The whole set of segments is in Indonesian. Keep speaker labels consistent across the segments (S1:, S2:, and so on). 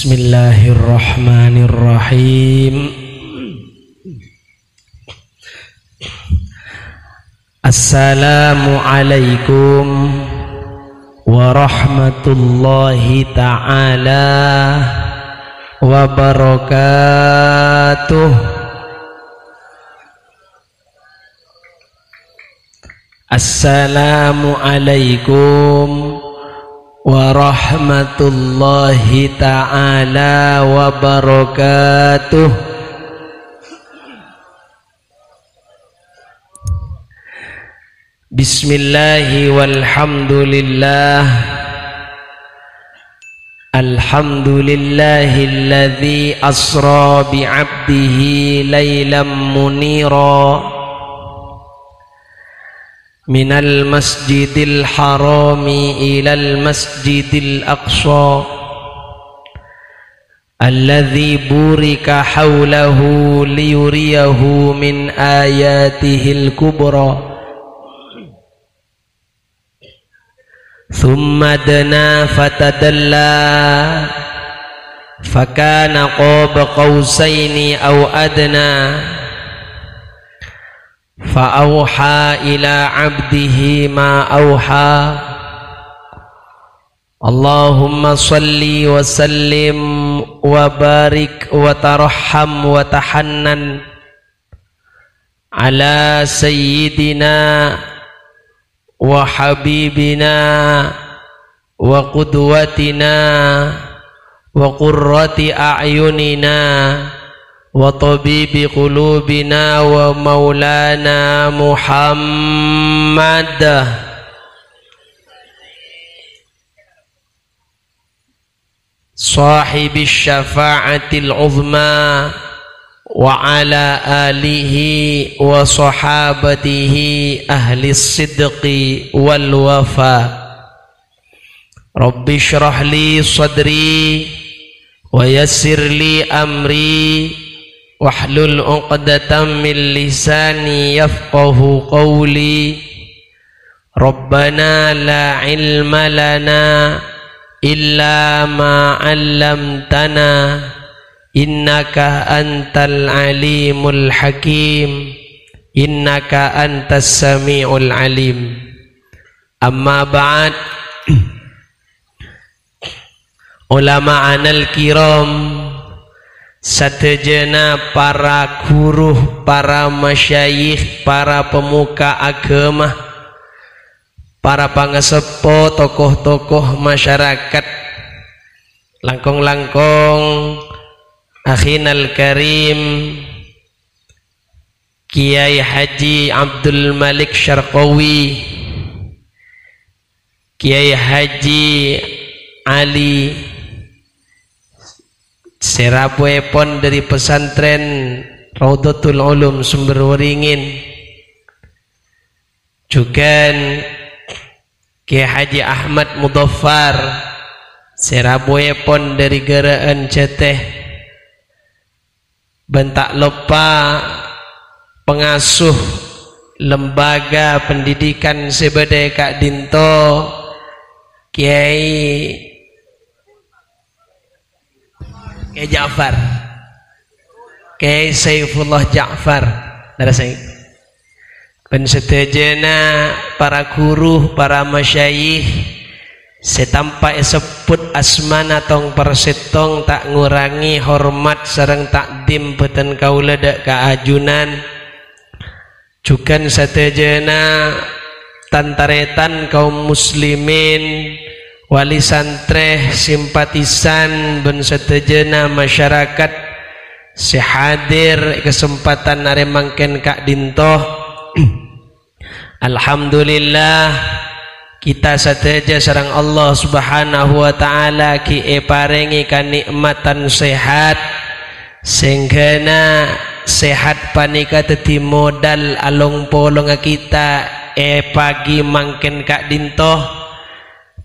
S1: Bismillahirrahmanirrahim. Assalamualaikum warahmatullahi ta'ala wabarakatuh. Assalamualaikum warahmatullahi ta'ala wabarakatuh. Bismillahi walhamdulillah. Alhamdulillahilladzi asra bi'abdihi laylan munira minal masjidil harami ilal masjidil aqsa alladzi burika hawlahu liyuriyahu min ayatihil kubra. Thumma dana fatadalla fakana qaba qausaini aw adna fa'auha ila abdihi ma auha. Allahumma salli wa sallim wa barik wa tarham wa tahannan ala sayyidina wa habibina wa qudwatina wa qurrati a'yunina wa tabibi qulubina wa maulana Muhammad sahibi syafa'atil uzma wa ala alihi wa sahabatihi ahli sidqi wal wafa. Rabbi shrah li sadri wa yassir li amri wahlul 'uqdatam min lisani yafqahu qawli. Rabbana la ilma lana illa ma 'allamtana innaka antal alimul hakim innaka antas sami'ul alim. Amma ba'd. Ulama anal kiram, satejana para guru, para masyayikh, para pemuka agama, para pangasepo, tokoh-tokoh masyarakat, langkong-langkong akhinal karim Kiai Haji Abdul Malik Syarqawi, Kiai Haji Ali Serabuepon dari pesantren Raudhatul Ulum Sumberwaringin, juga Kiai Haji Ahmad Mudaffar Serabuepon dari Geraan Ceteh. Bentak lupa pengasuh lembaga pendidikan sebadai Kak Dinto Kiai Ja'far, Kiai Saifullah Ja'far darasai. Ben setejana para guru, para masyayikh setampa sebut asmana tong persetong tak ngurangi hormat sareng takdim beten kaula dak kaajunan. Jugan satejana tantaretan kaum muslimin, wali santreh, simpatisan ben satejana masyarakat sehadir kesempatan are mangken Kak Dinto. Alhamdulillah kita sateja sareng Allah Subhanahu wa ta'ala ki parengi kanikmatan sehat, senggana sehat panika teti modal along polong kita pagi mangken Kak Dinto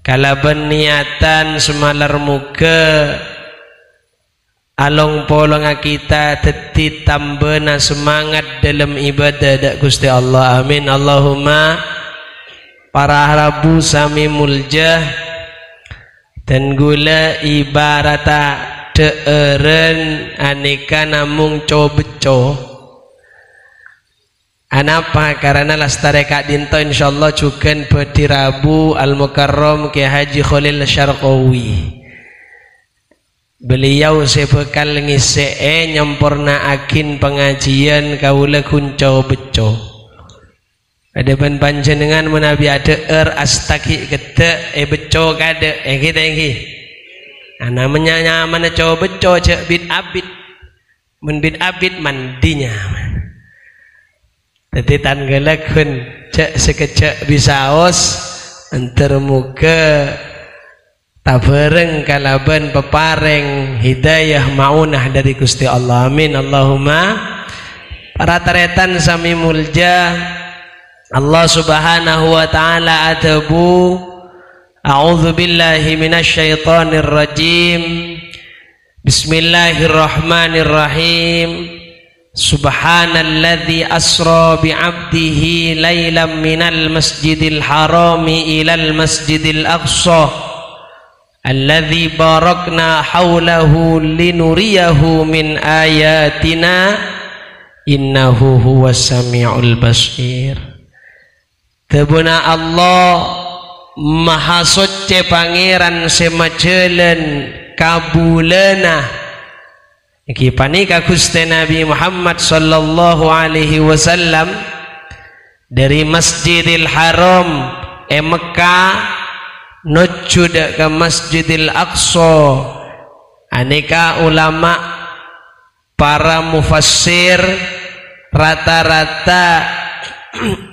S1: kalaban niatan semalar muka along polong kita teti tambena semangat dalam ibadah dak Gusti Allah. Amin Allahumma. Para Rabu sami muljah dan gula ibarata deeren aneka namung cobeco. Anapa? Karena lastare Kak Dinto insyaallah juga pada Rabu Al-Mukarram Ki Haji Khalil Syarqawi. Beliau sebekal ngise nyempurna akin pengajian kaula kunco beco. Ada ban panjenengan menabi ada astaki gede beco kade kita ini. Namanya nyaman coba beco cek bid abid men bid abid mandinya. Tadi tanggalakun cek sekecek bisaos antar muka tabareng kalaban pepareng hidayah maunah dari Gusti Allah. Amin Allahumma. Para taretan sami mulja Allah Subhanahu wa taala adabu. A'udzu billahi minasyaitonir rajim. Bismillahirrahmanirrahim. Subhanalladzi asra bi'abdihi lailan minal masjidil harami ilal masjidil aqsa alladzi barakna haulahu linuriyahu min ayatina innahu huwas samiul basir. Tebuna Allah maha suci pangeran semajelen kabulana iki panika Gusti Nabi Muhammad sallallahu alaihi wasallam dari Masjidil Haram Mekah nuju ke Masjidil Aqsa. Aneka ulama para mufassir rata-rata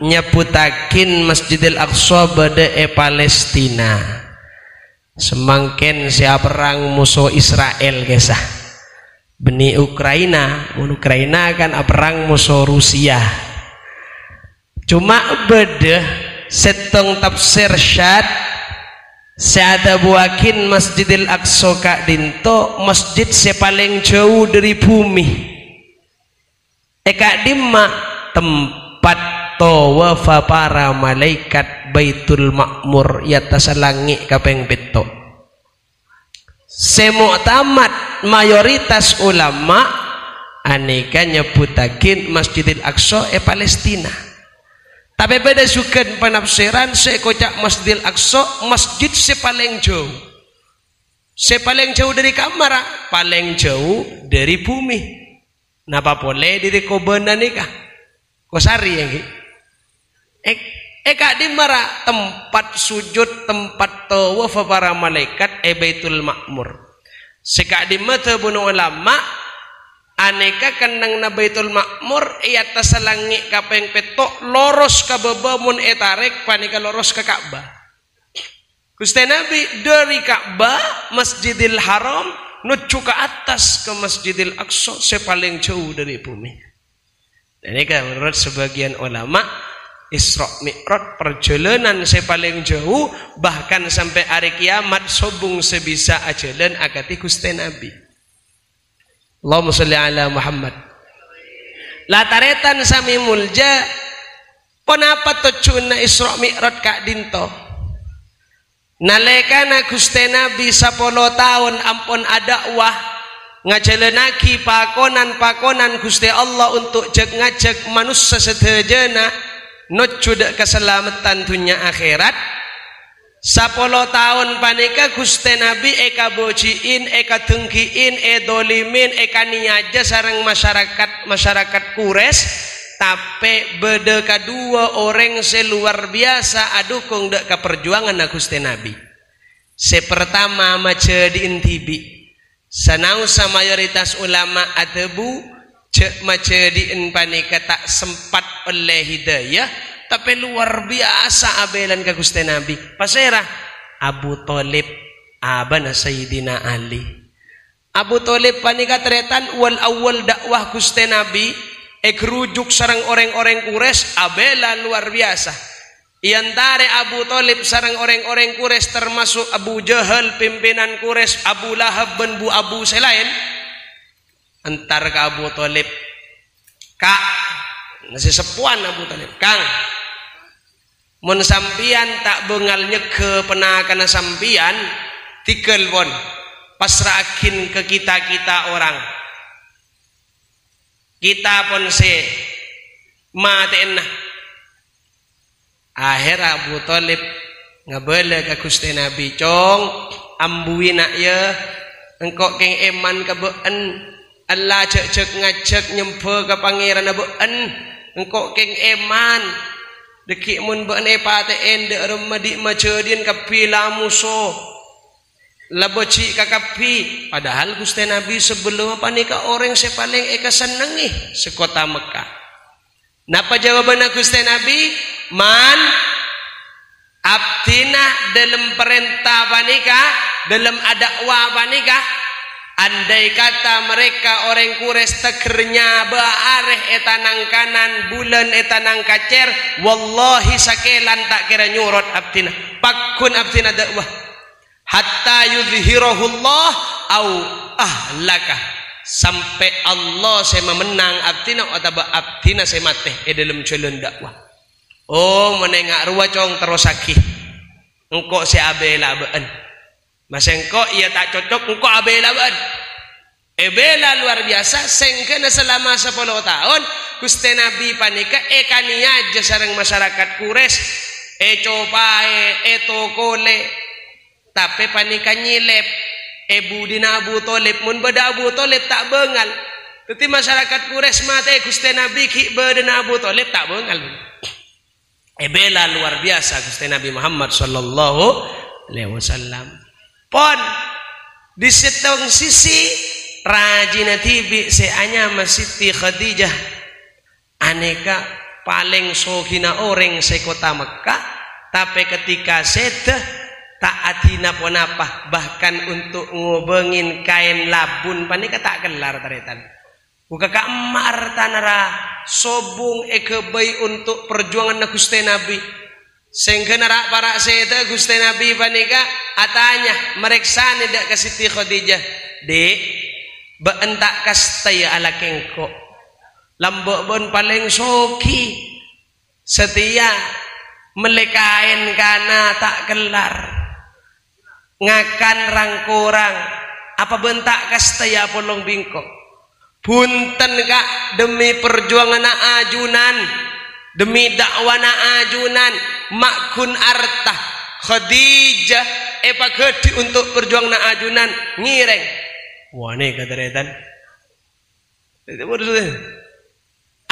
S1: nyebutakin Masjidil Aqsa bade Palestina. Semangken siap perang musuh Israel kisah beni Ukraina kan perang musuh Rusia. Cuma beda setong tafsir syad seada buakin Masjidil Aqsa Kak Dinto masjid sepaling jauh dari bumi. Kak Dimma tempat tawafa para malaikat Baitul Ma'mur yatas langit kapeng peto. Semuktamad mayoritas ulama aneka nyebutakin Masjidil Aqsa Palestina. Tapi beda juga penafsiran sekocak Masjidil Aqsa masjid sepaling jauh. Sepaling jauh dari kamar, paling jauh dari bumi. Napa boleh dari kobana nikah? Kosari yang Kak Dimara tempat sujud tempat tawaf para malaikat Baitul Ma'mur. Sekak dimata bunuh ulama aneka kendang na Baitul Ma'mur atas langit kapeng petok loros ka bebamun tarik panika loros ke Ka'bah. Gusti Nabi dari Ka'bah Masjidil Haram nuju ke atas ke Masjidil Aqsa sepaling jauh dari bumi. Dan ini kan menurut sebagian ulama Isra Mi'raj perjalanan sepaling jauh bahkan sampai hari kiamat sobung sebisa ajalan akati Gusti Nabi. Allahumma sholli ala Muhammad. Lataretan sami mulja kenapa tujuan Isra Mi'raj Kak Dinto? Nalekana Gusti Nabi 10 tahun ampun dakwah ngajalanaki pakonan Gusti Allah untuk ngajak manusia sedajana nuju keselamatan dunia akhirat. 10 tahun panika Gusti Nabi eka bociin, eka dengkiin, dolimin, eka niaja sarang masyarakat Quraisy. Tapi beda kedua orang seluar biasa adukung dek ke perjuangan Gusti Nabi. Sepertama maca diintibi sanausa mayoritas ulama adebu cek maca diinpanika tak sempat oleh hidayah tapi luar biasa abelan ke Gusti Nabi. Pasera Abu Thalib abana Sayyidina Ali. Abu Thalib panika teretan wal awal dakwah Gusti Nabi rujuk sarang orang-orang Quraisy abela luar biasa. Iantare Abu Thalib sarang orang-orang Quraisy termasuk Abu Jahal pimpinan Quraisy, Abu Lahab bin Bu Abu Selain antar ke Abu Thalib Kak nasi sepuan Abu Thalib Kang mun sampian tak bengal nyeke pena kana sampian tikel pon pasrahin ke kita orang. Kita pun se matiin nah. Akhir Abu Thalib ngabala ka Gusti Nabi cong ambui nak ya engkau keng eman ka beun Allah cek ngajak nyempe ka pangeran beun engkau keng eman deki mun beun epate ende remadi macedin ka pila musuh laboci ka kapi padahal Gusti Nabi sebelum panika orang se paling eka senengi sekota Mekah. Napa jawaban Gusti Nabi? Man abdina dalam perintah panika, dalam dakwah panika, andai kata mereka orang Quraisy tegernya baareh etanang kanan bulan etanang kacer, wallahi sakelan tak kira nyurot abdina, pakun abdina dakwah, hatta yudhhirahullah au ahlakah, sampai Allah saya memenang abdina atau abdina saya mati dalam jalan dakwah. Oh menengak ruwa cong terus sakit engkau si abela beun masa engkau ia tak cocok engkau abela beun bela luar biasa sengkena selama 10 tahun Gusti Nabi panika kania aja sareng masyarakat Quraisy copae tokole tapi panika nyilep budina Abu Thalib mun beda Abu Thalib tak bengal tetapi masyarakat Quraisy mate Gusti Nabi ki bedena Abu Thalib tak bengal. Bela luar biasa Gusti Nabi Muhammad sallallahu alaihi wasallam. Pon di setong sisi rajina tibi seanya Siti Khadijah aneka paling sogina orang se kota Mekah tapi ketika sedah tak adina pun apa bahkan untuk ngobengin kain labun panika tak kelar taretan. Buka ka emar tanara sobung ekebay untuk perjuangan na Gusti Nabi sehingga nara para seda Gusti Nabi panika atanya mereksani dak ka Siti Khadijah dek beentak kastay ala kengko lambok bon paling soki setia melekain kana tak kelar ngakan rangkorang apa bentak kastay polong bingkok punten kak demi perjuangan ajunan demi dakwah ajunan makun artah Khadijah gede untuk perjuangan ajunan ngireng wah nih kaderetan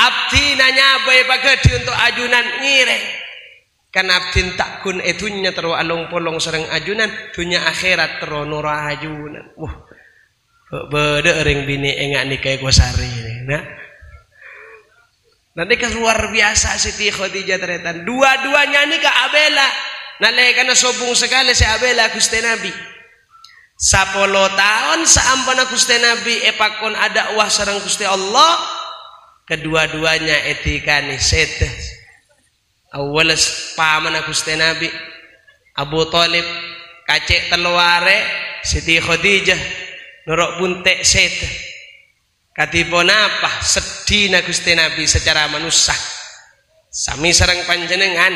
S1: abdi nanya bae gede untuk ajunan ngireng kan abdi tak kun etunya terus along polong sereng ajunan dunia akhirat terus nura ajunan wah beda ring bini engak nikah kosari ini nah nanti kan luar biasa Siti Khadijah teretan dua-duanya nikah abela nalekana sobung sekali si abela Gusti Nabi 10 tahun saampana Gusti Nabi pakon ada wah sareng Gusti Allah kedua-duanya etikani seteh awalas pamana Gusti Nabi Abu Thalib kacek teluare Siti Khadijah norok buntek set katipun apa sedih na Gusti Nabi secara manusia sami sareng panjenengan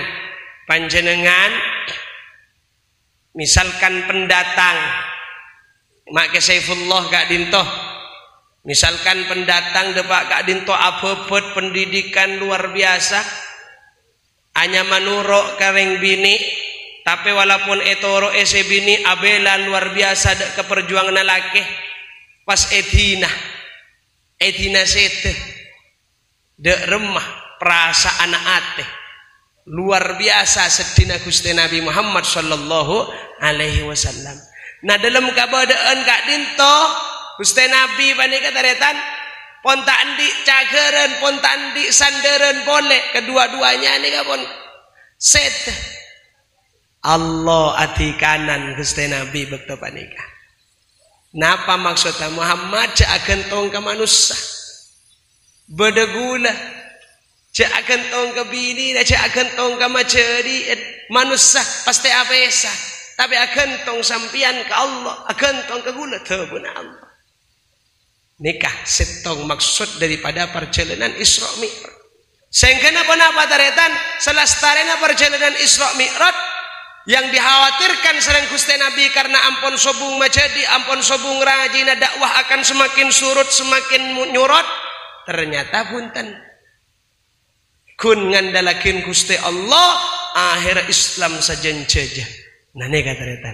S1: misalkan pendatang make Saifullah gak dinto misalkan pendatang depak gak dinto abebet pendidikan luar biasa hanya manurok kareng bini tapi walaupun etoro ese bini abela luar biasa ke perjuangan laki pas edina sete dek remah perasaan ate luar biasa sedina Gusti Nabi Muhammad sallallahu alaihi wasallam. Nah dalam kabadaan kak dinto Gusti Nabi panika taretan ponta andi cageren ponta andi sanderen boleh kedua-duanya ini kapon set Allah ati kanan Gusti Nabi bekto panika. Napa maksudnya Muhammad cak akan tong ke manusia bedegula cak akan tong ke bini cak akan tong ke maceri manusia pasti apesa tapi akan tong sampian ke Allah akan tong ke gula tebuna Allah nikah setong maksud daripada perjalanan Isra Mi'raj sehingga napa taretan selestarena perjalanan Isra Mi'raj yang dikhawatirkan sareng Gusti Nabi karena ampun sobung majadi, ampun sobung rajina dakwah akan semakin surut, semakin nyurut. Ternyata punten kun ngandalakin Gusti Allah akhir Islam sajen jajah. Nah ini kata-kata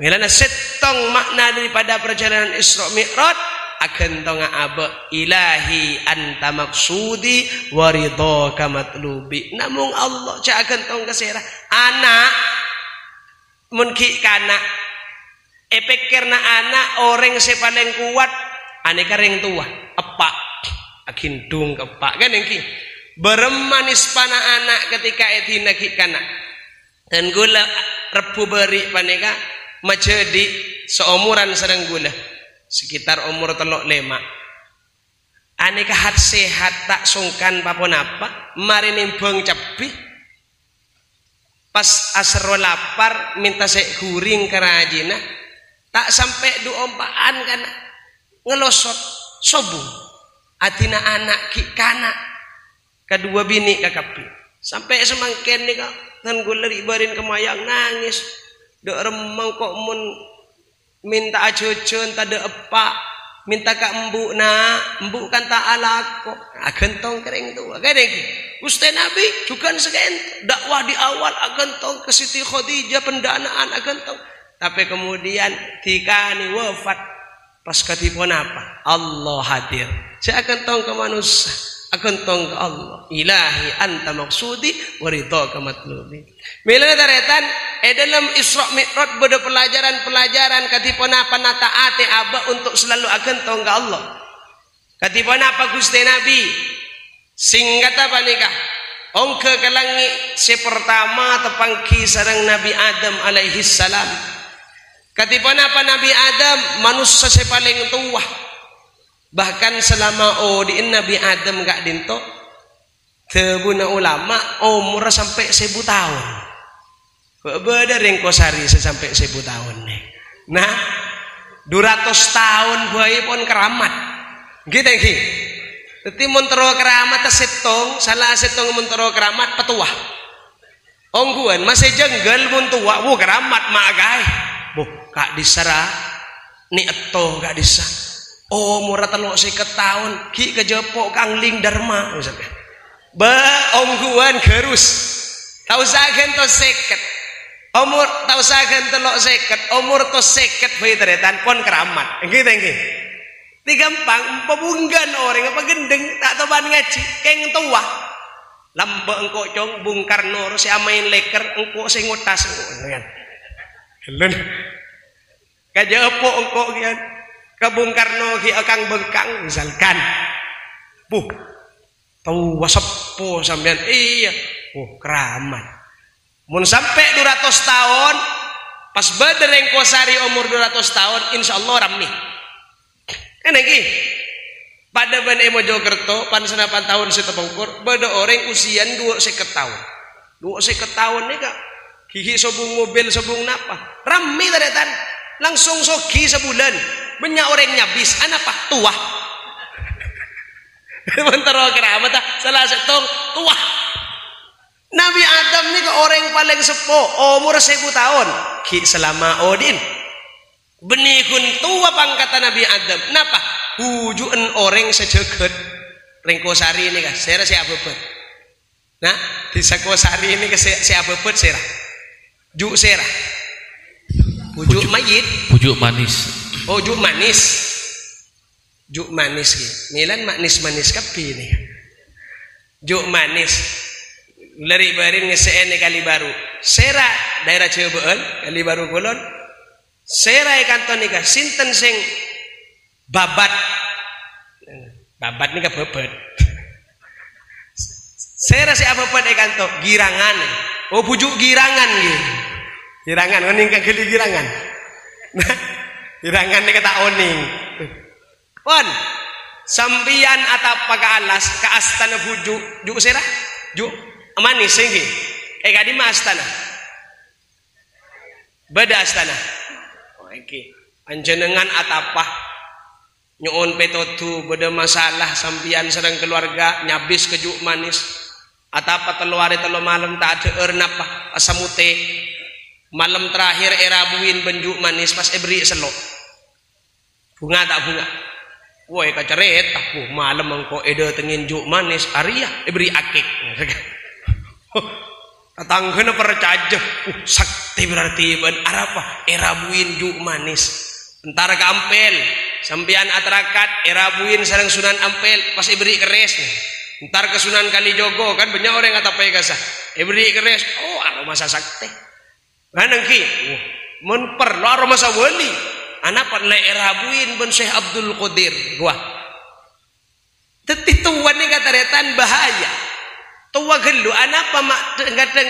S1: milana setong makna daripada perjalanan Isra Mi'raj akan tonga aba ilahi anta maksudi wa ridhaka matlubi. Namung Allah cak akan tong kesera anak mun ki kana pikirna anak orang se paling kuat ane kareng tua epak akin dung kepak kan engki beremanis pana anak ketika etina ki kana dan gula repu beri paneka majadi seumuran sareng gula sekitar umur 35 ane kahat sehat tak sungkan papon apa mari nimbang cepi pas asro lapar minta sek guring kerajina tak sampai duompaan kan ngelosot sobung atina anak ki kana kedua bini kakapi sampai semangken nih kak dan gue lari barin kemayang nangis dok remang kok mun minta ajojon tade epak minta kak embuk kan tak ala kok agentong kering tua kan lagi Gusti Nabi juga segen dakwah di awal agentong ke Siti Khadijah pendanaan agentong tapi kemudian tikani wafat pas ketipun apa Allah hadir saya agentong ke manusia agentong ke Allah ilahi anta maksudi wa ridhaka matlubi milana taretan dalam Isra Mi'raj beda pelajaran-pelajaran katipun apa nataate aba untuk selalu agentong ke Allah katipun apa Gusti Nabi singkat apa nikah ongke kalangi si pertama tepangki sarang Nabi Adam alaihi salam katipun apa Nabi Adam manusia si paling tua bahkan selama diin Nabi Adam gak dinto tebuna ulama umur sampai 1000 tahun beda ringkosari sampai 1000 tahun nih nah 200 tahun buaya pun keramat gitu ki tapi mentero keramat setong salah setong mentero keramat petuah ongguan masih jenggal mun tua bu keramat magai bu kak disara ni eto kak disa murah telok 50 tahun ki kejepok kangling dharma misalnya ba ongguan gerus tau sagen to 50 umur tau sagen telok 50 umur to 50 bae teretan pon keramat gitu gampang pebunggan orang apa gendeng tak toban ngaji keng tua lamba engko cong Bung Karno si amain leker engko sing ngutas kan helen kajepo engko kian ka Bung Karno ki akang bengkang misalkan tua sepo sampean iya keramat mun sampai 200 tahun pas badereng kosari umur 200 tahun insyaallah rami lagi pada ban Mojokerto pan senapan tahun setepungkur beda orang usian 250 tahun 250 tahun nih kak gigi sobung mobil sobung napa rame taretan langsung sogi sebulan banyak orang nyabis apa tua bentar keramat salah satu tua Nabi Adam nih ke orang paling sepuh umur 1000 tahun ki selama odin benikun tua pangkatan Nabi Adam napa wujuan orang sejagat ringkosari ini kan saya siapa bet nah di sakosari ini ke siapa bet serah juk serah pujuk mayit
S2: pujuk manis
S1: juk manis juk manis gitu milan manis kapi ini juk manis lari barin ngeseen kali baru serah daerah Cirebon kali baru kulon serai kanton nikah sinten sing babat nih babat serai si apa pada kanto girangan pujuk girangan gitu girangan oning kan geli girangan nah girangan nih kata oning pon sambian atap pakai alas ke astana pujuk juk serah juk manis singgi kadi mas astana beda astana iki panjenengan atapah nyuun petotu beda masalah sampian sedang keluarga nyabis kejuk manis atapa telu hari telu malam tak ada ernapa asamute Malam terakhir erabuin benjuk manis pas beri selok. Bunga tak bunga. Woi kaceret aku malam engkau tengin juk manis Arya beri akik. Datang kena percaja. Sakti berarti ben arapa erabuin juk manis. Entar ke Ampel sampian atarakat erabuin sareng Sunan Ampel pas beri keres nih. Entar ke Sunan Kalijogo kan banyak orang kata pai kasah. Beri keres. Oh aroma sakti. Manang ki. Mun perlu aroma wali. Anak pada erabuin ben Syekh Abdul Qadir gua. Teti tuan ni kata retan bahaya. Tua gelu anak mak kadang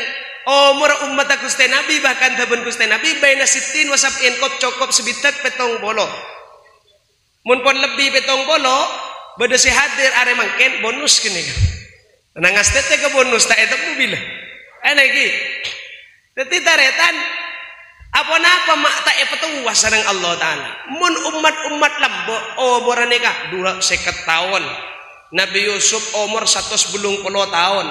S1: umur umat Gusti Nabi bahkan taben Gusti Nabi baina sitin wasabin kop cokop sebitak petong bolo. Mun pon lebih petong bolo bade si hadir are mangken bonus kene. Nang astete ke bonus tak eta mobil. Lagi. Teti taretan apa mak tak petuah sareng Allah Ta'ala. Mun umat lambo umur nikah dura 50 tahun. Nabi Yusuf umur 110 tahun.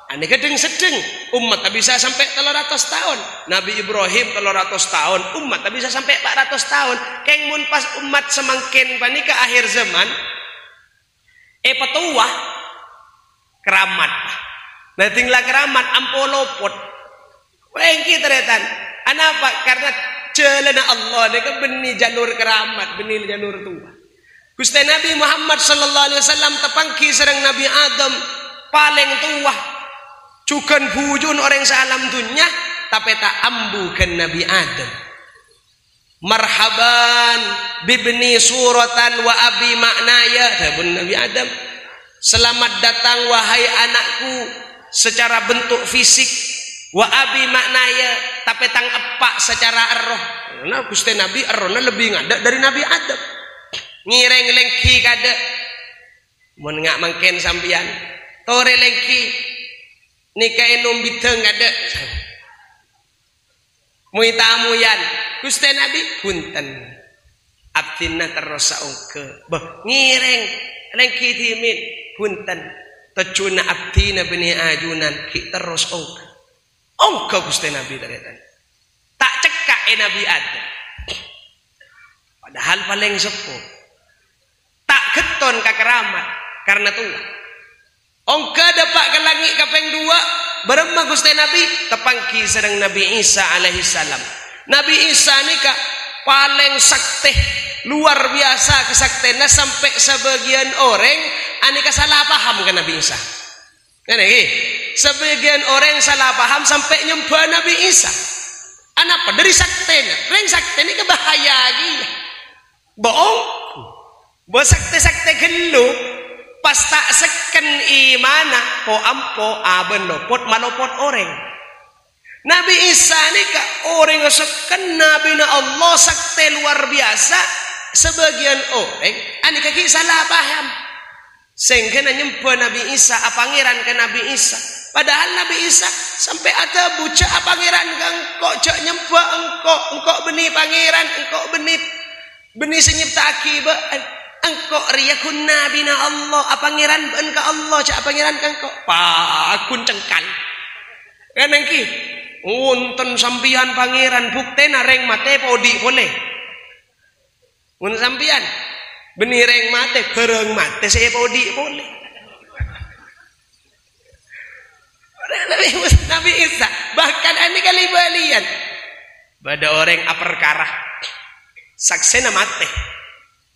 S1: Ane gedeng sedeng umat tak bisa sampai 300 tahun. Nabi Ibrahim 300 tahun. Umat tak bisa sampai 400 tahun. Keng mun pas umat semangkin panika akhir zaman petuah keramat. Nah tinggal keramat ampolopot. Wengki teretan. Kenapa? Karena jalan Allah mereka benih jalur keramat, benih jalur tua. Gusti Nabi Muhammad sallallahu alaihi wasallam tepangki sareng Nabi Adam paling tua. Cukan bujun orang salam dunya tapi tak ambukan Nabi Adam. Marhaban bibni suratan wa abi maknaya tabun Nabi Adam. Selamat datang wahai anakku secara bentuk fisik. Wa abi maknaya tapi tang epak secara roh. Nah Gusti Nabi rohna lebih ngadak dari Nabi Adam. Ngireng lengki kada. Mun ngak mangken sampian. Tore lengki nikah enum bideng kada. Muitamuyan Gusti Nabi punten. Abdina terus saungke. Bah ngireng lengki timin punten. Tecuna abdina bani ajunan ki terus ongke. Ongko Gusti Nabi teretan. Tak cekak Nabi Adam. Padahal paling sepuh. Tak keton ka keramat karena tua. Ongko dapat ke langit kapeng 2 berema Gusti Nabi tepangki sareng Nabi Isa alaihi salam. Nabi Isa ni ka paling sakti luar biasa kesaktena sampai sebagian orang anika salah paham ke Nabi Isa. Sebagian orang salah paham sampai nyembah Nabi Isa. Anapa dari saktena? Reng sakte ni kebahaya lagi. Bohong. Bo sakte gelu pas tak seken imana po ampo aben lopot malopot orang. Nabi Isa ni ka orang seken Nabi na Allah sakte luar biasa. Sebagian orang anika ki salah paham. Sehingga nyembah Nabi Isa pangeran ke Nabi Isa. Padahal Nabi Isa sampai ada bucak pangeran engkau jak nyembah engkau benih pangeran engkau benih senyipta akibat engkau riyakun nabi na Allah pangeran engkau Allah jak pangeran engkau pakun cengkal kan engki unten sampian pangeran bukti nareng mate podi boleh mun sampian benih reng mate kereng mate saya podi boleh. Nabi Isa bahkan ini kali balian pada orang aperkarah saksena mate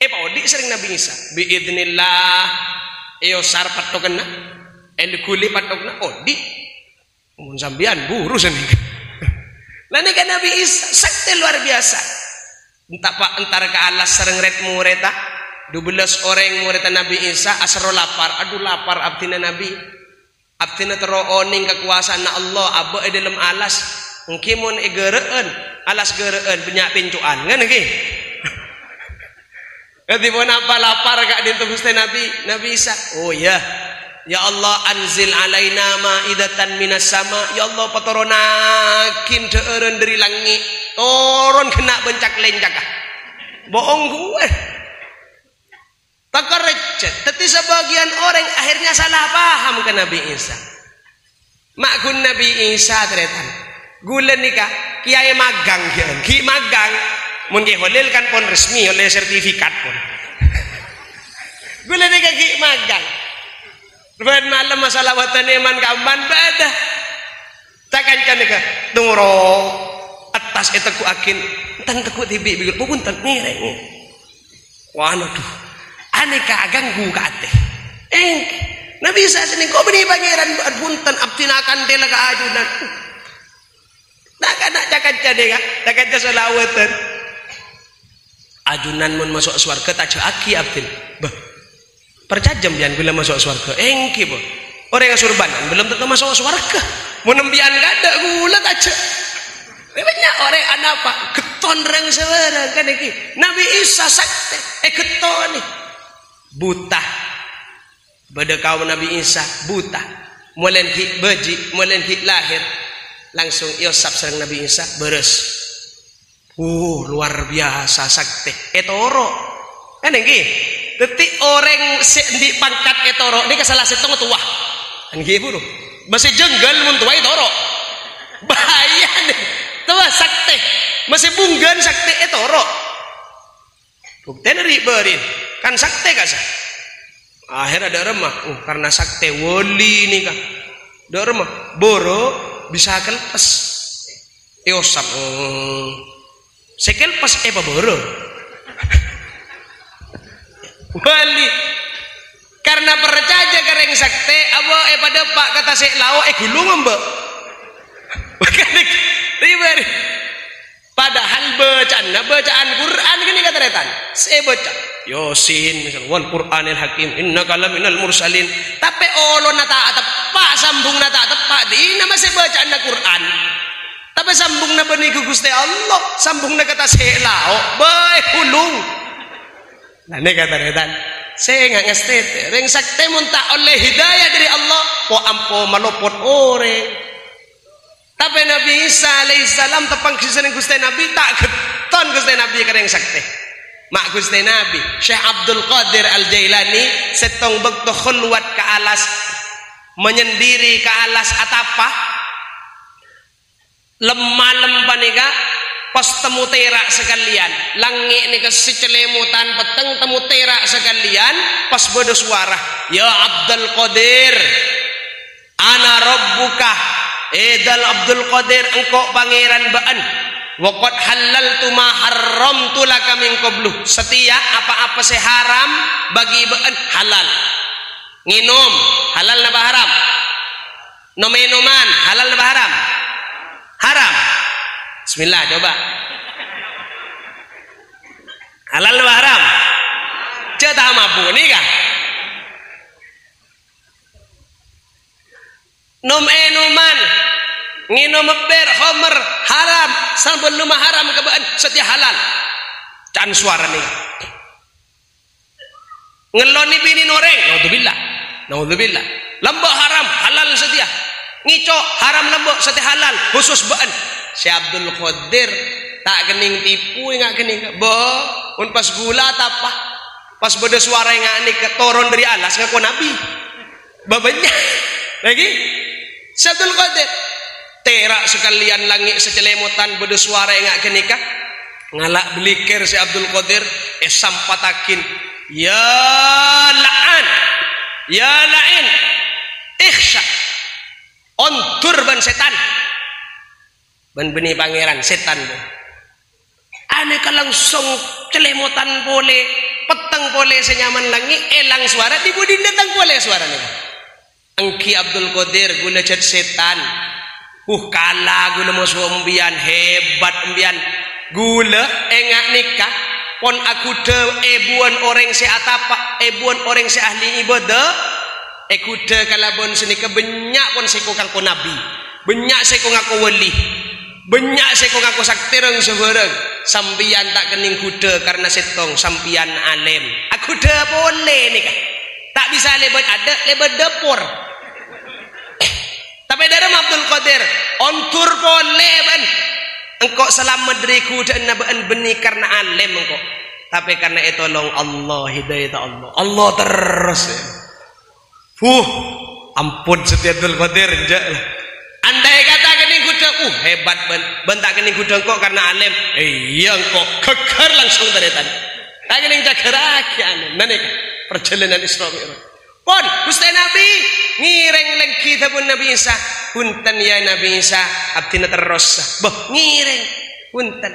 S1: podi sering Nabi Isa biidznillah sar patokna kuli patokna odi mun sambian buru seni lani kan Nabi Isa sakti luar biasa entah pak entar ke alas sareng ret mureta 12 orang mureta Nabi Isa asro lapar aduh lapar abdina Nabi abdina teroning kekuasaan Allah abah dalam alas mungkin egereun alas gereun banyak pincuan kan nggih jadi pun apa lapar kak dintu Gusti Nabi Isa oh ya Allah anzil alaina maidatan minas sama ya Allah patoronakin deureun dari langit turun kena bencak lencak bohong gue tak recet tapi sebagian orang akhirnya salah paham ke Nabi Isa makun Nabi Isa teretan Gula nikah kiai magang ki magang mun ki holil kan pon resmi oleh sertifikat pun. Gula nikah ki magang. Ruan malam masalah watan iman kamban badah. Takkan kan nikah tungro atas eta ku akin tan teku tibi bigul pupunten ngireng. Wah aduh. Aneka ganggu ka ate. Na bisa sini ko bini pangeran punten abtinakan tela ka ajudan. Tak ada cakat jadi kan, cakat selawatan. Ajunan mun masuk surga tak aki abtin. Bah, percajam bian bila masuk surga. Engki bo. Orang yang surbanan belum tentu masuk surga. Mun nembian kada gula tak cek. Banyak orang anak apa keton reng sebarang kan iki. Nabi Isa sakti keton ni buta. Pada kaum Nabi Isa buta. Mulen ki beji, mulen ki lahir. Langsung Yosap sareng Nabi Isa beres. Luar biasa sakti. Etoro. Niki. Detik orang di pangkat etoro ini kesalah setong tua. Niki buru. Masih jenggal mun tua etoro. Bahaya nih. Tua sakti. Masih bunggan sakti etoro. Bukti riberin. Kan sakti kasah. Akhir ada remah. Karena sakti wali nih kan. Ada remah. Boro bisa kelpas Yosap sekelpas boro wali karena percaya kareng sakte abo pada pak kata sek lao gulung mbak ribet padahal bacaan Quran gini kata retan saya baca Yosin misal wal Quranil Hakim innaka laminal mursalin tapi olo nata tepak sambung nata tepak di nama saya bacaan Quran tapi sambung na beniku Gusti Allah sambung na kata selao bae hulung nah ini kata retan saya nggak ngestet reng sakte munta oleh hidayah dari Allah po ampo malopot orang tapi Nabi Isa alaihissalam tepang kisah Gusti Nabi tak keton Gusti Nabi kareng sakte mak Gusti Nabi Syekh Abdul Qadir Al-Jailani setong bekto khulwat ke alas menyendiri ke alas atapa lemah panika pas temu terak sekalian langit nika secelemutan peteng temu terak sekalian pas bodo suara ya Abdul Qadir ana rabbuka edal Abdul Qadir engkau pangeran baan waqad halaltu ma haramtu laka min qablu setiap apa-apa saya haram bagi baan halal nginum halal napa haram minuman halal napa haram haram bismillah coba halal napa haram cetak mampu nih kan minuman nginum bir khamr haram sebelum haram kebaan setia halal can suara nih ngeloni bini noreng naudzubillah lembok haram halal setia ngico haram lembok setia halal khusus baan si Abdul Qadir tak kening tipu enggak kening bo un pas gula apa pas beda suara yang ini ketoron dari alas ngaku nabi babanya lagi si Abdul Qadir terak sekalian langit secelemutan beda suara yang enggak kenikah ngalak belikir si Abdul Qadir sampatakin ya la'in ikhsha ontur ban setan ban beni pangeran setan aneka langsung celemutan boleh peteng boleh senyaman langit elang suara di budi datang boleh suara nih engki Abdul Qadir guna chat setan kala gula musuh umbian hebat umbian gula engak nikah pon aku de ebuan orang se atapa ebuan orang se ahli ibadah kude kalabon sini kebenyak pon seko kangko nabi benyak seko ngaku wali benyak seko ngaku saktireng sebarang sampian tak kening kude karena setong sampian alim aku de boleh nikah tak bisa lebat ada lebat dapur tapi dari Abdul Qadir ontur boleh ban engkau selamat dariku dan nabaan benih karena alim engkau tapi karena itu tolong Allah hidayah Allah terus ampun setiap Abdul Qadir andai kata kening kuda hebat bentak kening gudang kok karena alim. Iya kok keker langsung teretan. Tak kening cagerake alim. Nah nih perjalanan Isra Mi'raj. Pun Gusti Nabi ngireng lagi tabun Nabi Isa. Punten ya Nabi Isa abdina terus. Boh ngireng punten.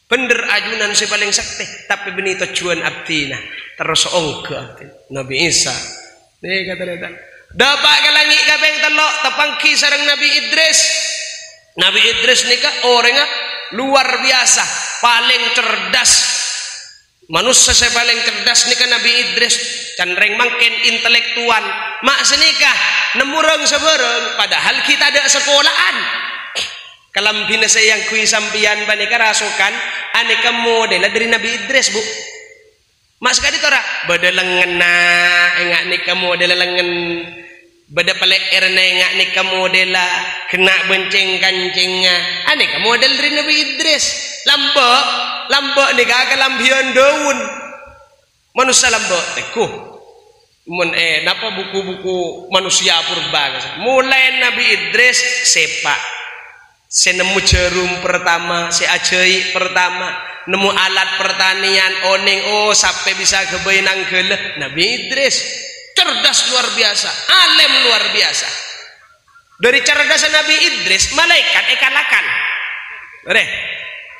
S1: Bener ajunan si paling sakti tapi benih tujuan abdina terus ongke abdina Nabi Isa. Nih kata-kata. Dapat ke langit kaping telok tepangki sareng Nabi Idris. Nabi Idris nikah orangnya luar biasa, paling cerdas. Manusia saya paling cerdas nikah Nabi Idris. Canreng mangken intelektual. Mak senikah nemureng sebereng. Padahal kita ada sekolahan. Kalam bina saya yang kui sampian banika rasukan aneka model dari Nabi Idris bu. Mak sekali tora bedelengen na engak nikah model lengen. Beda pale erna engak nikah model kena benceng kancingnya. Aneka model dari Nabi Idris. Lambok nikah kelambion daun. Manusia lambok tekuh. Napa buku-buku manusia purba. Mulai Nabi Idris sepak. Saya nemu jarum pertama, saya ajai pertama, nemu alat pertanian oning, sampai bisa kebenang geleh. Nabi Idris cerdas luar biasa, alim luar biasa. Dari cerdasan Nabi Idris, malaikat ekalakan.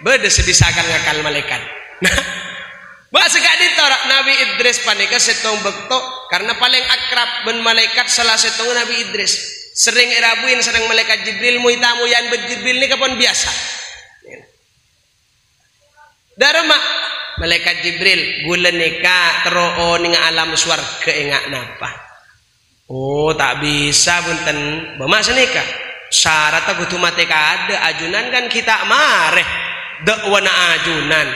S1: Beda sebisakan ngakal malaikat. Bahasa gak ditorak Nabi Idris panika setong bekto karena paling akrab ben malaikat salah setong Nabi Idris. Sering irabuin serang malaikat Jibril muitamu yang berjibril ni kapon biasa. Darma malaikat Jibril gula nika teroo ning alam swarga engak napa. Oh tak bisa punten bemasa nika. Syarat kudu mate kada ajunan kan kita mareh dakwana ajunan.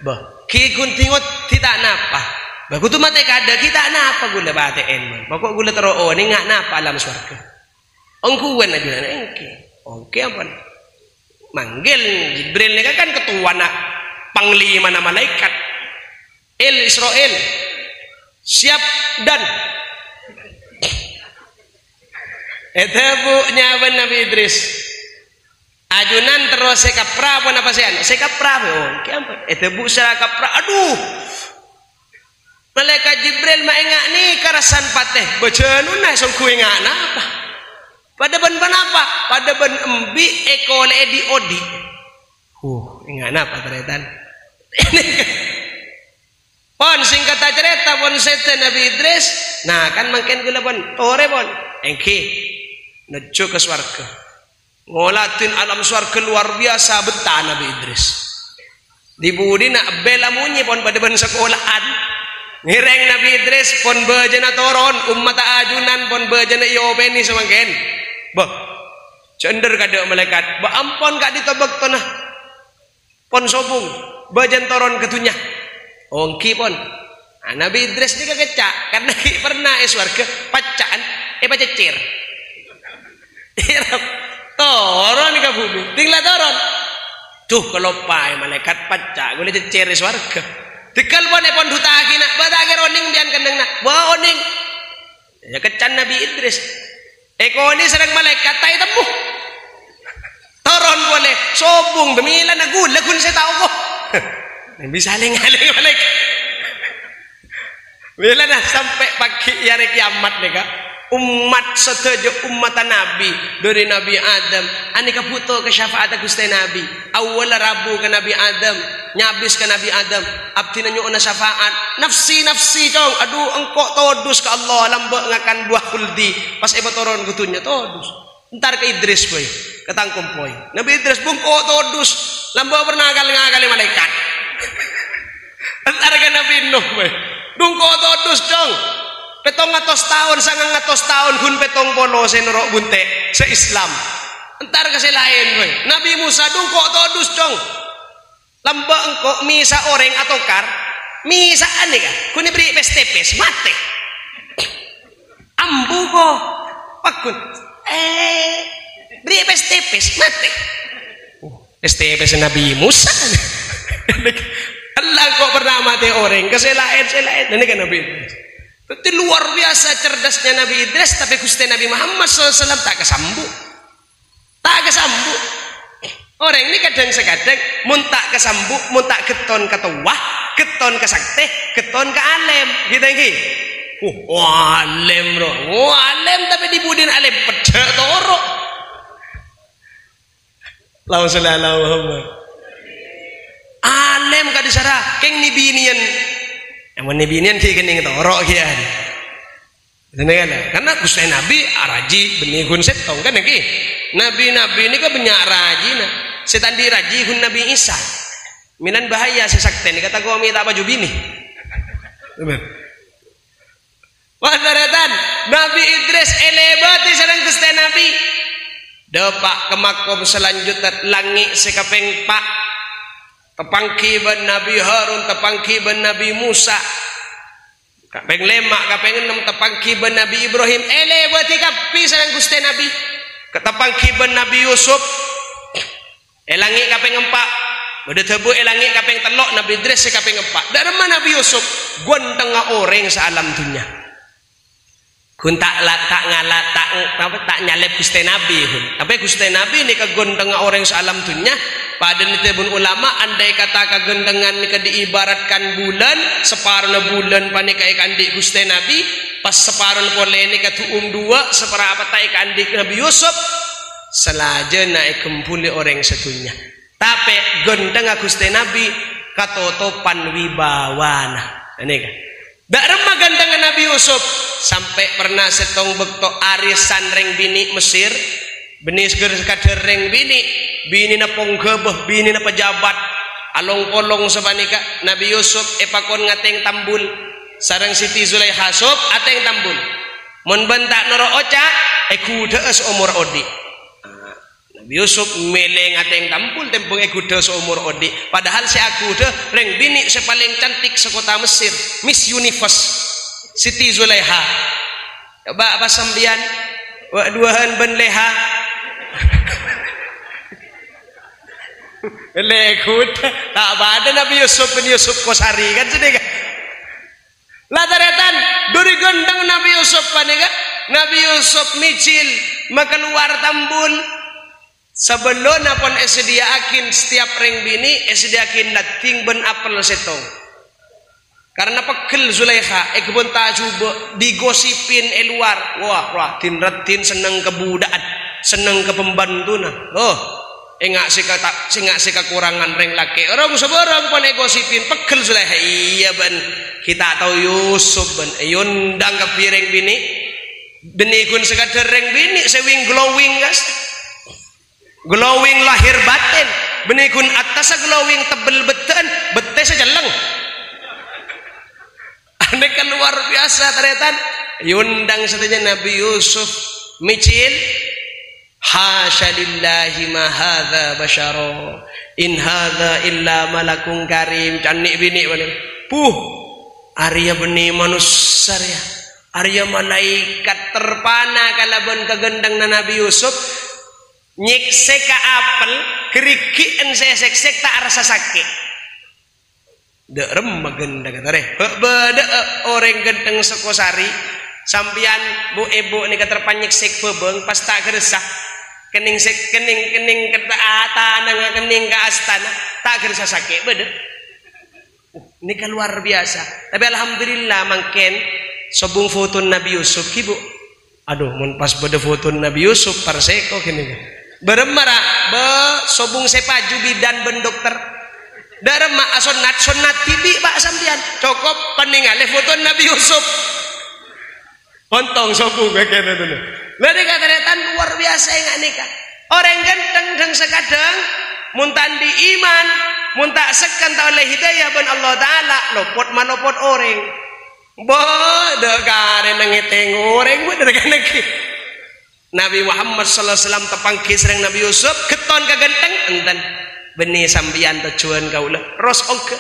S1: Bah ki guntingot tidak napa. Bah kudu mate kada kita napa gula bateen. Pokok gula teroo ning engak napa alam swarga. Ongkuan aja oke apa manggil Jibril ini kan ketua nak panglima nama malaikat Israel siap dan bu nyawa Nabi Idris ajunan terus sekapra apa sih sekapra oke apa bu sekapra aduh malaikat Jibril maengak nih karasan pateh bacanuna songku engak napa. Pada ben apa? Pada ben embi ekole di odi. Ingat apa teretan? Pon singkat cerita pon sete Nabi Idris. Nah kan makin gula pon tore pon. Engki nuju ke swarga. Ngolatin alam swarga luar biasa betah Nabi Idris. Dibudi nak bela munyi pon pada ben sekolahan. Ngireng Nabi Idris pon bejana toron umat ajunan pon bejana iopeni semangken. Bah, cender kada malaikat. Bah ampon kak ditobak tanah. Pon sobung, bajan toron ketunya. Ongki pon. Nah, Nabi Idris ni kekecak karena pernah swarga pacaan, pacecir. Toron ke bumi, tinggal toron. Tuh kalau pai malaikat pacak, boleh cecer swarga. Tikal pon pon dutaki nak, badagi roning bian kandeng nak, bawa oning. Ya kecan Nabi Idris. Eko ini serang malaikat tay tempuh. Toron boleh sobung bemilan nagula kun saya tahu kok. Bisa aling-aling malaikat. Bila nah sampai pagi hari kiamat nih kak. Umat setuju umat Nabi dari Nabi Adam aneka butuh ke syafaat Gusti Nabi awal rabu ke Nabi Adam nyabis ke Nabi Adam abdina nyu'na syafaat nafsi cong aduh engkau todus ke Allah lambak ngakan buah kuldi pas eba toron gutunya todus ntar ke Idris boy ketangkum boy Nabi Idris bungko todus lambak pernah ngali malaikat ntar ke Nabi Nuh boy bungko todus cong 700 tahun, 900 tahun kun petong polo senurok bunte se-Islam. Entar kasih lain we. Nabi Musa dungko todus cong. Lamba engko misa oreng atau kar. Misa ane ka. Kun beri pes-tepes mate. Ambu ko. Pakun. Beri pes-tepes mate. Pes-tepes Nabi Musa. Allah kok pernah mati orang. Kasih lain. Ini kan Nabi itu luar biasa cerdasnya Nabi Idris, tapi Gusti Nabi Muhammad SAW tak kesambu. Orang ini kadang sekadang muntak kesambuk, muntak keton ke tuwah, keton ke sakte, keton ke alem, gitu lagi. Alem bro, alem tapi dibudin alem pecah torok. Lau sallallahu Muhammad. Alem ka disara, keng ni binian. Emang ni binian ki kening torok ki ada. Karena Gusti Nabi araji benihun setong kan lagi. Nabi-nabi ini kan banyak raji nah. Setan diraji hun Nabi Isa. Milan bahaya sesakten kata gua minta baju bini. Benar. Wadaratan Nabi Idris elebati sareng Gusti Nabi. Depak ke makom selanjutnya langi sekapeng pak. Tepangki ban Nabi Harun, tepangki ban Nabi Musa. Kapeng lemak, kapeng 6 tepangki ban Nabi Ibrahim. Elebati kapi sareng Gusti Nabi. Ketepangki ban Nabi Yusuf. Elangi kapeng 4. Udah tebu elangi kapeng telok Nabi Idris kapeng 4. Dari mana Nabi Yusuf? Gon tengah orang sealam dunia. Kun tak ngalat tak nyalep Gusti Nabi hun. Tapi Gusti Nabi ini kagon tengah orang sealam dunia. Pada nitibun ulama andai kata kagendengan ni diibaratkan bulan, separuh bulan panikai kandik Gusti Nabi, pas separuh boleh ni katuum 2 seperapa tai kandik Nabi Yusuf. Selaja naik kempuli orang setunya. Tapi gendeng Gusti Nabi katotopan wibawana. Ini kan. Dak remah gandengan Nabi Yusuf sampai pernah setong bekto arisan reng bini Mesir. Bini sekadar reng bini na ponggebeh, bini na pejabat. Along kolong sebanika Nabi Yusuf epakon ngateng tambul. Sareng Siti Zulaiha sop ateng tambul. Mun bentak noro oca kudeus umur odi. Nabi Yusuf meleng ateng tampul tempung kuda seumur odi. Padahal si aku deh reng bini sepaling cantik sekota Mesir, Miss Universe Siti Zulaiha. Coba apa sambian wa duahan ben leha. Lekut tak ada Nabi Yusuf bin Yusuf Kosari kan sedih kan. Lataretan duri gondang Nabi Yusuf panika. Nabi Yusuf micil makeluar tambul. Sebelum napon esediakin setiap reng bini esediakin nating ben apel setong. Karena pekel Zulaiha ekbon tajubo digosipin eluar. Wah tinretin seneng kebudakan, seneng ke pembantuna. Oh, enggak sih kekurangan reng laki. Orang seborang pon gosipin pekel Zulaiha. Iya ben kita tahu Yusuf ben yundang ke pireng bini. Benikun sekadar reng bini sewing glowing guys. Glowing lahir batin, benikun atas glowing tebel beten, bete sejeleng. Aneh kan luar biasa ternyata. Yundang setunya Nabi Yusuf micil. Hasya lillahi ma hadza basyara in hadza illa malakun karim. Canik bini balik. Arya beni manusia ya. Arya malaikat terpana kalabon kegendang na Nabi Yusuf. Nyekse ka apel kerikian sesek tak rasa sakit. Dek rem maganda kata deh. Beda orang gendeng sekosari sampian bu ibu ni keterpanyek sek bebeng pas tak geresah kening kata tanang kening ke astana tak geresah sakit beda. Ini kan luar biasa. Tapi alhamdulillah mangken sobung foto Nabi Yusuf kibu. Aduh, mun pas beda foto Nabi Yusuf parseko kene. Beremara sobung sepaju bidan ben dokter. Darema sonat tibi pak sampian. Cukup peningale foto Nabi Yusuf. Ontong sobung kene dulu. Lha kata luar biasa yang nikah. Orang ganteng dan sekadang muntan di iman, muntak sekan ta oleh hidayah ben Allah taala lopot malopot orang. Bodoh kare nangiteng orang bener kan iki. Nabi Muhammad sallallahu alaihi wasallam tepang kisreng Nabi Yusuf keton kaganteng enten beni sambian tujuan kaula ros ongke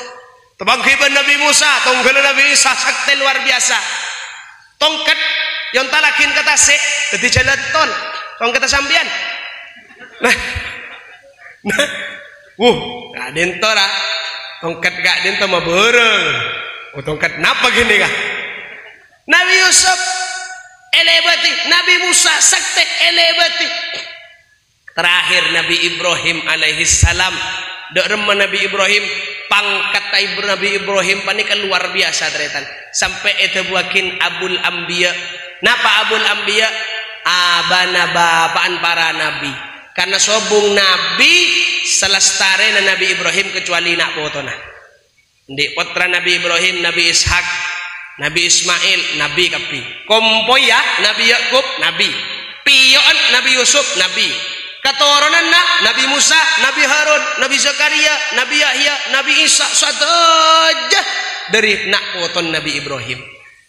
S1: tepang kiban Nabi Musa tonggal Nabi Isa sakti luar biasa tongkat yang talakin kata se dadi jalan tol tongkat sambian nah gak dentora tongkat gak dento mah beureng tongkat napa gini kah Nabi Yusuf elebati Nabi Musa sakte elebati terakhir Nabi Ibrahim alaihi salam. Dek remah Nabi Ibrahim, pangkat Nabi Ibrahim panika luar biasa teretan. Sampai itu buakin Abul Anbiya. Napa Abul Anbiya? Abana bapaan para nabi. Karena sobung nabi selestare na Nabi Ibrahim kecuali nak potona. Di putra Nabi Ibrahim, Nabi Ishak, Nabi Ismail, Nabi kapi. Kompoya Nabi Yakub, Nabi. Piyon Nabi Yusuf, Nabi. Ketoronan Nabi Musa, Nabi Harun, Nabi Zakaria, Nabi Yahya, Nabi Isa saja dari nak poton Nabi Ibrahim.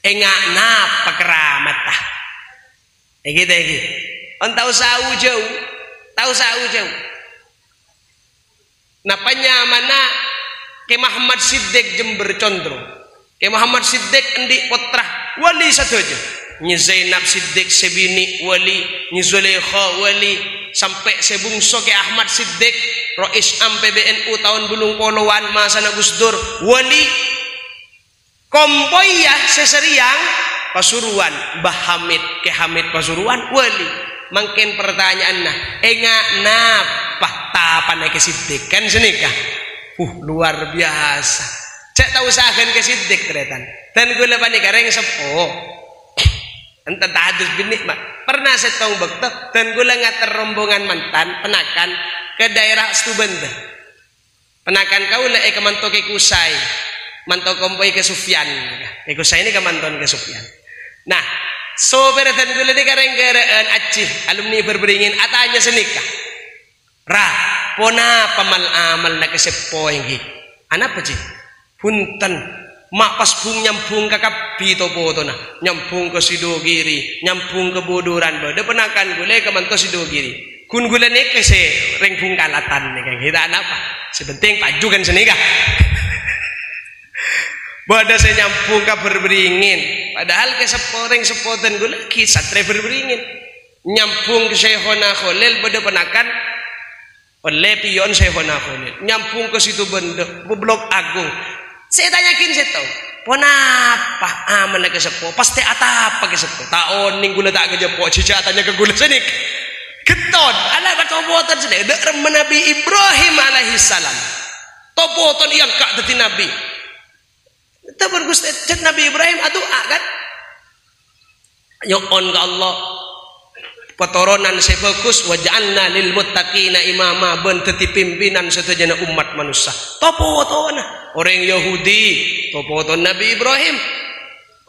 S1: Enggak napa keramat tah. Gitu. On tahu jauh. Napanya mana ke Muhammad Siddiq Jember Condro. Ke Muhammad Siddiq endi putra wali saja. Nyi Zainab Siddiq sebini wali, nyi Zulaikha wali, sampai sebungso ke Ahmad Siddiq Rais Am PBNU tahun bulung polowan masa Gus Dur wali. Kompoya seseriang Pasuruan Mbah Hamid ke Hamid Pasuruan wali. Mungkin pertanyaan enggak napa tapan ke Siddiq kan senikah. Luar biasa. Cek tahu usahakan ke Siddiq keretan. Dan gula panik kareng sepo. Entah tahadus binik mak. Pernah saya tahu bekto dan gula ngater rombongan mantan penakan ke daerah Stubenda. Penakan kau le ke manto ke Kusai. Manto kompoi ke Sufyan. Ke Kusai ini ke manton ke Sufyan. Nah, so beratan gula ni kareng-kareng acih alumni berberingin atanya senikah. Pona pamal amal na kesepo yang gi. Anapa sih? Punten mak pas bung nyampung kakap pito poto na nyampung ke Sidogiri, nyampung ke Bodoran bade penakan gule ke manto Sidogiri. Kun gula ni kese rengpung kalatan ni kan kita apa? Sebenting pajukan senikah. Bada saya nyampung ke berberingin. Padahal ke seporeng sepoten gula kisah tre berberingin. Nyampung ke Syekhona Khalil bade penakan oleh pion Syekhona Khalil. Nyampung ke situ benda Blok Agung. Saya tanyakin saya tahu. Kenapa aman ke sepo? Pasti apa ke sepo? Tahun ning gula tak kejepo cica tanya ke gula senik. Keton, ala batobotan sedek dek rem Nabi Ibrahim alaihi salam. Tobotan yang kak deti Nabi. Kita bergusti cek Nabi Ibrahim atuh kan? Yo on ke Allah. Petoronan sebagus waj'alna lil muttaqina imama ben teti pimpinan setajana umat manusia. Topotona orang Yahudi, topoton Nabi Ibrahim.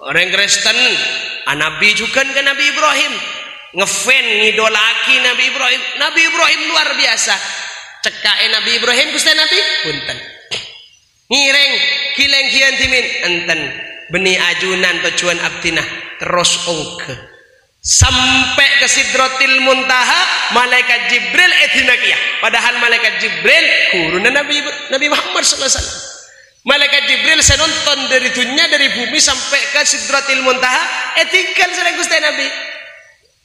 S1: Orang Kristen, Nabi juga ke Nabi Ibrahim. Ngefan ngidolaki Nabi Ibrahim. Nabi Ibrahim luar biasa. Cekae Nabi Ibrahim Gusti Nabi punten. Ngireng kileng kian timin enten beni ajunan tujuan abdinah terus ongke. Sampai ke Sidratil Muntaha malaikat Jibril etinakiyah. Padahal malaikat Jibril kuruna Nabi Muhammad SAW. Malaikat Jibril saya nonton dari dunia dari bumi sampai ke Sidratil Muntaha etikal sareng Gusti Nabi.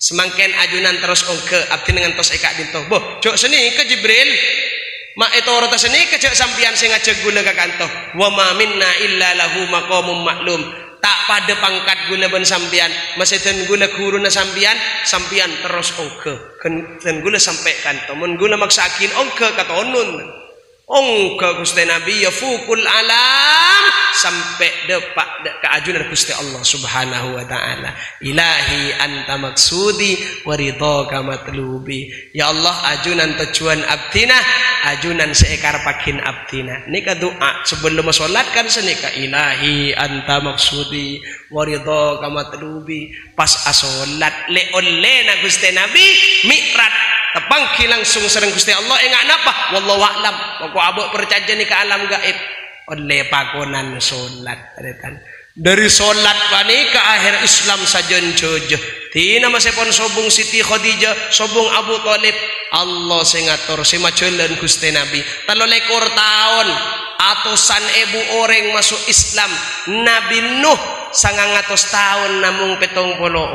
S1: Semangken ajunan terus ongke abdi dengan tos eka dintoh. Boh, cok seni ke Jibril. Ma etoro ta seni ke cok sampian sing ngajeg gula ka kantoh. Wa ma minna illa lahu maqamum maklum. Tak pada pangkat gula ben sampian masih ten gula guru na sampian terus ongke ten gula sampai kanto mun gula maksakin ongke katonun ongke Gusti Nabi ya fukul alam sampai depak keajunan Gusti Allah Subhanahu wa taala. Ilahi anta maksudi wa ridhaka matlubi. Ya Allah ajunan tujuan abdina ajunan seekar pakin abdina. Nika doa sebelum salat kan senika ilahi anta maksudi wa ridhaka matlubi. Pas asolat le na Gusti Nabi mi'rat tepangki langsung sareng Gusti Allah enggak napa wallahu a'lam. Pokok abok percaya ni ke alam gaib oleh pakonan solat dari solat pani ke akhir Islam sajon jojo tina masepon sobung Siti Khadijah sobung Abu Thalib Allah sing ngatur si majulan Gusti Nabi 3 tahun atusan ebu orang masuk Islam Nabi Nuh 900 tahun namung 70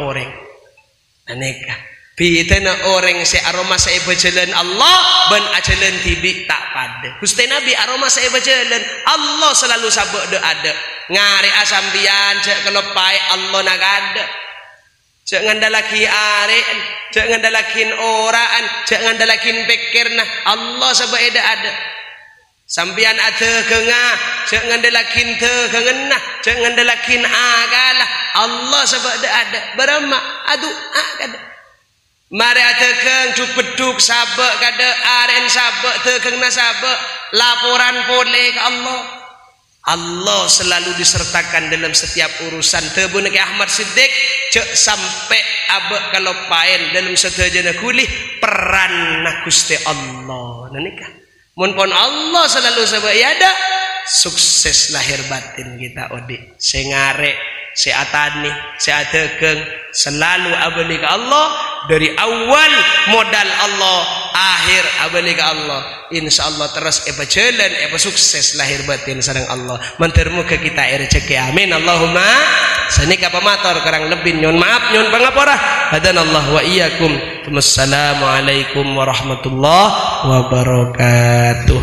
S1: orang aneka bitena orang se aroma sa ibajalan Allah ban ajalan tibi tak pada Gusti Nabi aroma sa ibajalan Allah selalu sabuk de ada ngari asambian cek kelepai Allah nagada cek ngandalakin arek, cek ngandalakin oraan, cek ngandalakin pikirna. Allah sabak ada. Sampian ada kengah, cek ngandalakin te kengenah, cek ngandalakin agalah. Allah sabak ada. Berama adu kada. Mari ada keng cupeduk sabak kada aren sabak te kengna sabak laporan boleh ke Allah. Allah selalu disertakan dalam setiap urusan. Tebun ke Ahmad Siddiq cek sampai abek kalau paen dalam setajana kulih peran Gusti Allah. Nanikah mun pon Allah selalu sabak ya ada sukses lahir batin kita odi. Sengare, seatani, seatekeng selalu abeli ke Allah dari awal modal Allah akhir abeli ke Allah. Insyaallah terus jalan sukses lahir batin sareng Allah. Mentermu ke kita rezeki amin Allahumma. Sanika pamator karang lebih nyon maaf nyon pangapora. Hadanallahu wa iyyakum. Wassalamualaikum warahmatullahi wabarakatuh.